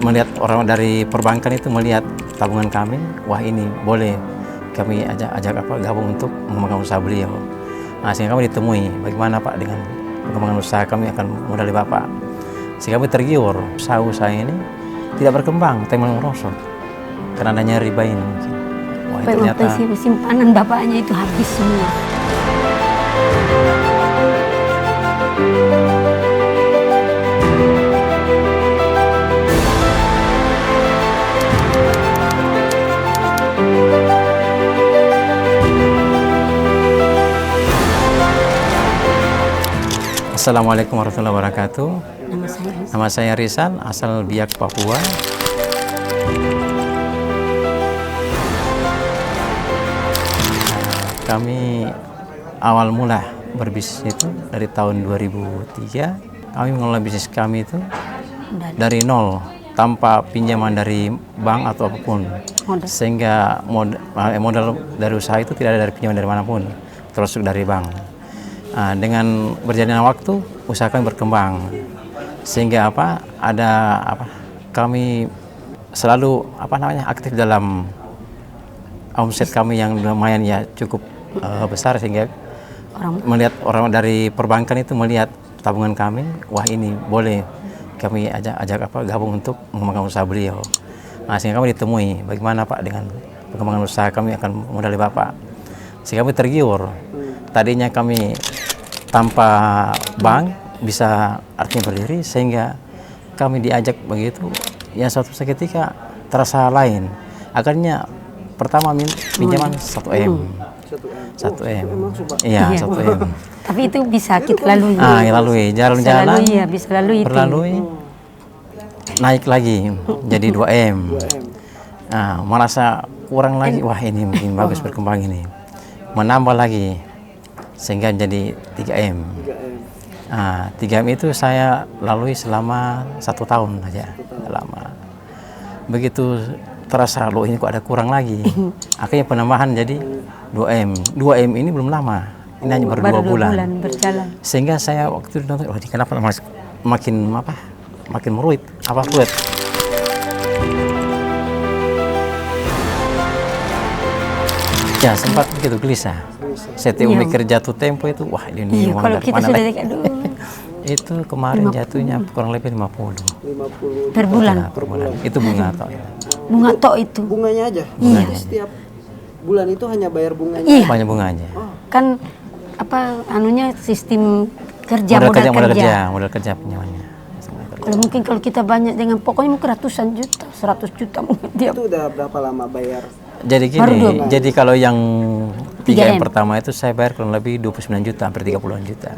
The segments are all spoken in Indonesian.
Melihat orang dari perbankan itu melihat tabungan kami, wah ini boleh kami ajak gabung untuk mengembangkan usaha beliau. Nah, sehingga kami ditemui, bagaimana Pak dengan pengembangan usaha kami akan modali Bapak. Sehingga kami tergiur, usaha ini tidak berkembang, tapi malah merosot karena adanya riba ini mungkin. Wah, ternyata simpanan bapaknya itu habis semua. Assalamualaikum warahmatullahi wabarakatuh. Nama saya Rizal, asal Biak, Papua. Kami awal mula berbisnis itu dari tahun 2003. Kami mengelola bisnis kami itu dari nol, tanpa pinjaman dari bank atau apapun. Sehingga modal dari usaha itu tidak ada dari pinjaman dari manapun, termasuk dari bank. Dengan berjalannya waktu, usaha kami berkembang. Sehingga kami selalu aktif dalam omset kami yang lumayan ya cukup besar, sehingga melihat orang dari perbankan itu melihat tabungan kami, wah ini boleh kami ajak gabung untuk mengembangkan usaha beliau. Nah, sehingga kami ditemui, bagaimana Pak dengan pengembangan usaha kami akan modali Bapak. Sehingga kami tergiur. Tadinya kami tanpa bank bisa artinya berdiri, sehingga kami diajak begitu, ya suatu ketika terasa lain. Akhirnya pertama pinjaman 1M. 1M. Iya, 1M. Tapi itu bisa kita lalui. Lalui jalan-jalan. Bisa lalui. Berlalui. Naik lagi jadi 2M. Merasa kurang lagi, wah ini mungkin bagus berkembang ini. Menambah lagi sehingga jadi 3M. 3M itu saya lalui selama 1 tahun aja, lama. Begitu terasa loh ini kok ada kurang lagi. Akhirnya penambahan jadi 2M. 2M ini belum lama. Ini hanya baru 2 bulan berjalan. Sehingga saya waktu itu nonton, wah ini kenapa makin meruit, fluid. Ya sempat begitu gelisah. Setiap mikir jatuh tempo itu, wah ini uang kalau dari kita mana sudah lagi? Itu kemarin jatuhnya kurang lebih 50 per bulan. Per bulan. Itu bunga tok. Bunga tok itu. Bunganya aja. Bunganya. Setiap bulan itu hanya bayar bunganya. Iya. Banyak bunganya. Kan sistem kerja, modal kerja pinjamannya. Kalau kita banyak dengan pokoknya mungkin ratusan juta, 100 juta mungkin tiap. Itu udah berapa lama bayar? Jadi gini, jadi kalau yang 3M pertama itu saya bayar kurang lebih 29 juta, hampir 30-an juta.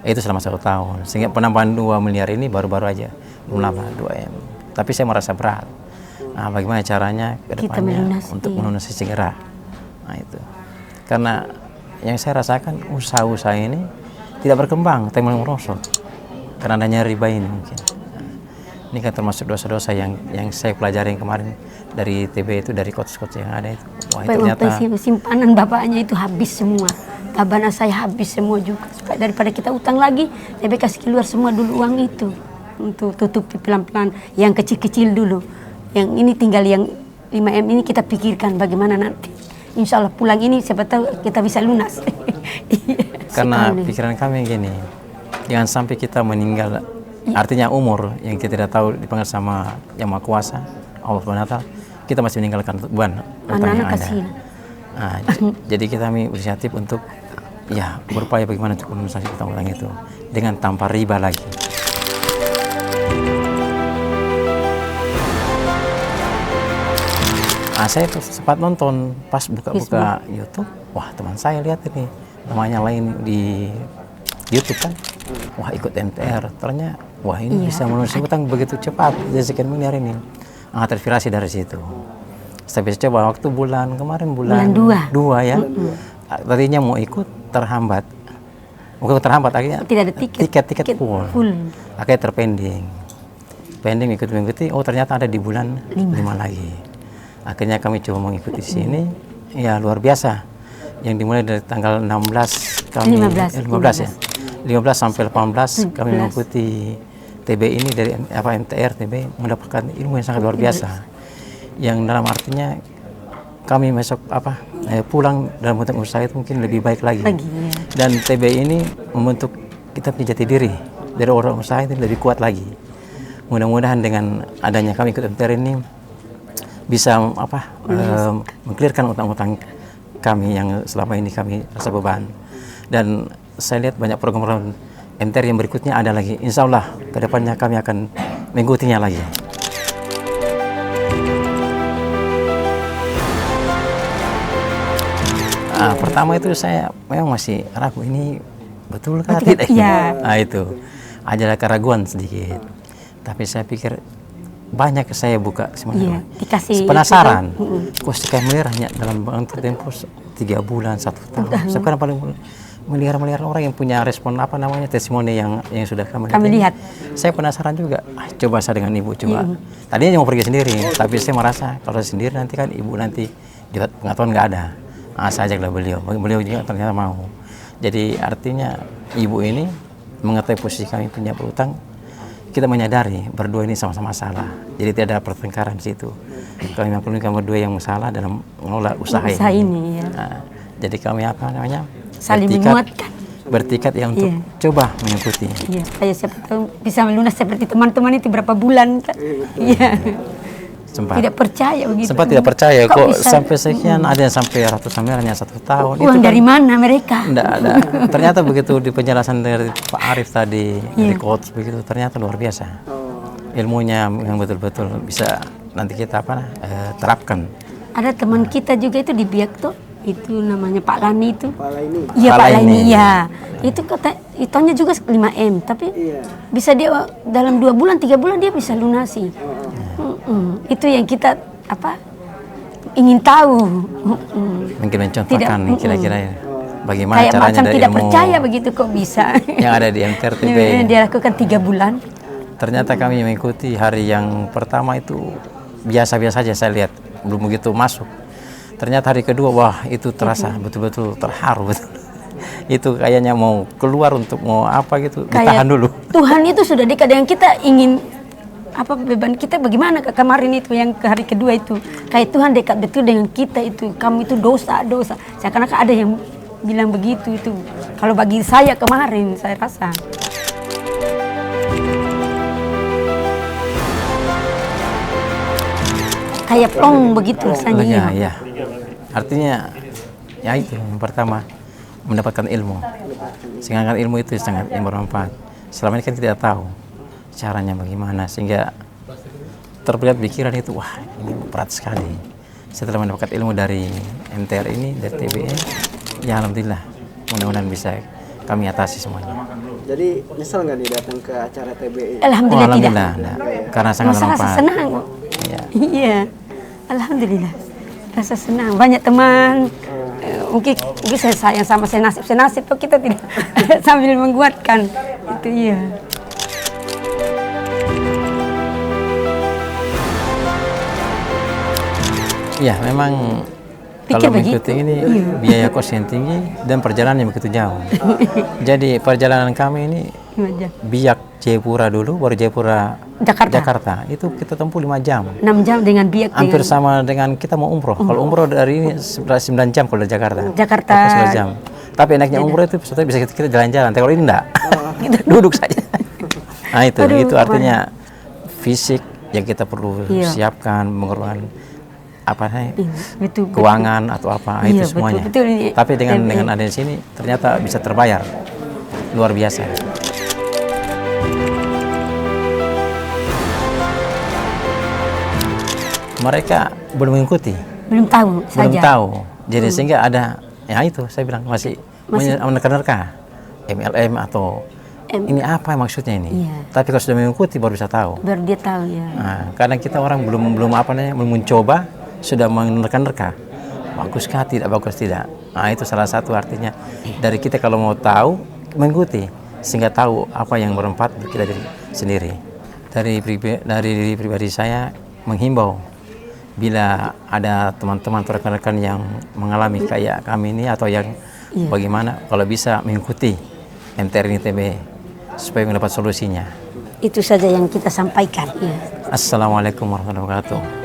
Itu selama 1 tahun. Sehingga penambahan 2 miliar ini baru-baru aja, belum lama 2M. Tapi saya merasa berat. Bagaimana caranya ke depannya untuk melunasi segera. Itu. Karena yang saya rasakan usaha-usaha ini tidak berkembang, tapi malah merosot. Karena adanya riba ini mungkin. Ini kan termasuk dosa-dosa yang saya pelajari kemarin dari TB itu, dari coach-coach yang ada itu. Wah, ternyata simpanan bapaknya itu habis semua. Tabana saya habis semua juga. Supaya daripada kita utang lagi, saya kasih keluar semua dulu uang itu. Untuk tutupi pelan-pelan yang kecil-kecil dulu. Yang ini tinggal yang 5M ini kita pikirkan bagaimana nanti. Insya Allah pulang ini siapa tahu kita bisa lunas. Karena pikiran kami gini, jangan sampai kita meninggal. Artinya umur yang kita tidak tahu dipanggil sama Yang Maha Kuasa, Allah SWT, kita masih meninggalkan beban utang yang ada. Jadi kita berinisiatif untuk berupaya bagaimana untuk melunasi utang-utang itu dengan tanpa riba lagi. Saya sempat nonton pas buka-buka YouTube, wah teman saya lihat ini namanya lain di YouTube kan, wah ikut MTR, ternyata wah ini bisa melunasi utang begitu cepat, jadi sekian miliar ini. Terinspirasi dari situ. Saya bisa coba waktu bulan 2 ya. Tadinya mau ikut terhambat. Bukan terhambat, akhirnya tidak ada tiket full. Akhirnya pending mengikuti, oh ternyata ada di bulan 5 lagi. Akhirnya kami coba mengikuti sini, ya luar biasa. Yang dimulai dari tanggal 15 kami 15 ya. 15 sampai 18 kami mengikuti TB ini dari MTR TB mendapatkan ilmu yang sangat luar biasa, yang dalam artinya kami besok pulang dalam bentuk usaha itu mungkin lebih baik lagi. Dan TB ini membentuk kita punya jati diri dari orang usaha itu lebih kuat lagi. Mudah-mudahan dengan adanya kami ikut MTR ini bisa mengklirkan utang-utang kami yang selama ini kami rasa beban. Dan saya lihat banyak program-program MTR yang berikutnya ada lagi. Insya Allah kedepannya kami akan mengikutinya lagi. Pertama itu saya memang masih ragu, ini betul kah tidak? Iya. Itu ada keraguan sedikit. Tapi saya pikir banyak saya buka semuanya. Dikasih penasaran. Kok sekian melirahnya dalam tempo 3 bulan, 1 tahun. Sekarang paling melihara orang yang punya respon testimoni yang sudah kami lihat. Saya penasaran juga. Coba saya dengan ibu coba. Tadinya mau pergi sendiri, tapi saya merasa kalau sendiri nanti kan ibu nanti juga pengetahuan nggak ada. Saya ajaklah beliau juga ternyata mau. Jadi artinya ibu ini mengetahui posisi kami punya berutang, kita menyadari berdua ini sama-sama salah. Jadi tidak ada pertengkaran di situ. Kami berdua yang salah dalam mengelola usaha ini. Jadi kami saling menguatkan. Bertikat ya untuk coba mengikuti. Iya, supaya siapa tahu bisa melunas seperti teman-teman itu berapa bulan. Iya. Tidak percaya begitu. Sempat tidak percaya kok sampai sekian, ada yang sampai ratusan miliar hanya 1 tahun. Uang dari mana mereka? Tidak ada. Ternyata begitu di penjelasan dari Pak Arif tadi, dari coach begitu, ternyata luar biasa. Ilmunya yang betul-betul bisa nanti kita terapkan. Ada teman kita juga itu di Biak tuh, itu namanya Pak Lani itu. Pak Laini. Iya Pak Laini, ya. Itu kata hitungnya juga 5M, tapi bisa dia dalam 2 bulan, 3 bulan dia bisa lunasi. Itu yang kita ingin tahu. Mungkin mencontohkan kira-kira bagaimana kayak caranya macam dari tidak ilmu percaya begitu kok bisa. Yang ada di MTRTB. Dia lakukan 3 bulan. Ternyata kami mengikuti hari yang pertama itu biasa-biasa saja saya lihat, belum begitu masuk. Ternyata hari kedua, wah itu terasa betul-betul terharu betul. Itu kayaknya mau keluar untuk mau gitu, ditahan dulu. Tuhan itu sudah dekat dengan kita, ingin beban kita bagaimana kemarin itu yang ke hari kedua itu. Kayak Tuhan dekat betul dengan kita itu, kamu itu dosa. Seakan-akan ada yang bilang begitu itu. Kalau bagi saya kemarin, saya rasa. Kayak plong begitu rasanya. Iya. Artinya itu yang pertama mendapatkan ilmu. Sehingga ilmu itu sangat yang bermanfaat. Selama ini kan kita tidak tahu caranya bagaimana, sehingga terbelit pikiran itu, wah ini berat sekali. Setelah mendapatkan ilmu dari MTR ini, dari TBE, ya alhamdulillah, mudah-mudahan bisa kami atasi semuanya. Jadi nyesel nggak nih datang ke acara TBE? Alhamdulillah, tidak. Karena sangat bermanfaat. Rasa senang. Iya, alhamdulillah. Rasa senang, banyak teman. Mungkin saya sayang sama senasib tuh kita tidak sambil menguatkan itu. Iya. Ya, memang kalau mengikuti ini biaya kos yang tinggi dan perjalanan yang begitu jauh. Jadi perjalanan kami ini Biak Jayapura dulu, baru Jayapura Jakarta. Itu kita tempuh 5 jam. 6 jam dengan Biak. Hampir sama dengan kita mau umroh. Kalau umroh dari ini 9 jam kalau dari Jakarta. 9 jam. Tapi enaknya umroh itu bisa kita jalan-jalan. Tapi kalau ini enggak. Duduk saja. Nah itu artinya fisik yang kita perlu siapkan, mengeluarkan keuangan atau itu semuanya. Betul. Tapi dengan ada di sini ternyata bisa terbayar. Luar biasa. Mereka belum mengikuti. Belum tahu saja. Belum tahu. Jadi sehingga ada itu saya bilang masih menerka-nerka MLM atau ini apa maksudnya ini. Tapi kalau sudah mengikuti baru bisa tahu. Baru dia tahu ya. Nah, kadang kita orang belum mencoba sudah menerka-nerka. Baguskah tidak, bagus tidak. Nah, itu salah satu artinya dari kita kalau mau tahu mengikuti sehingga tahu apa yang bermanfaat untuk kita sendiri. Dari diri pribadi saya menghimbau bila ada teman-teman atau rekan-rekan yang mengalami kayak kami ini atau yang bagaimana kalau bisa mengikuti MTR ini TB supaya mendapat solusinya. Itu saja yang kita sampaikan. Ya. Assalamualaikum warahmatullahi wabarakatuh.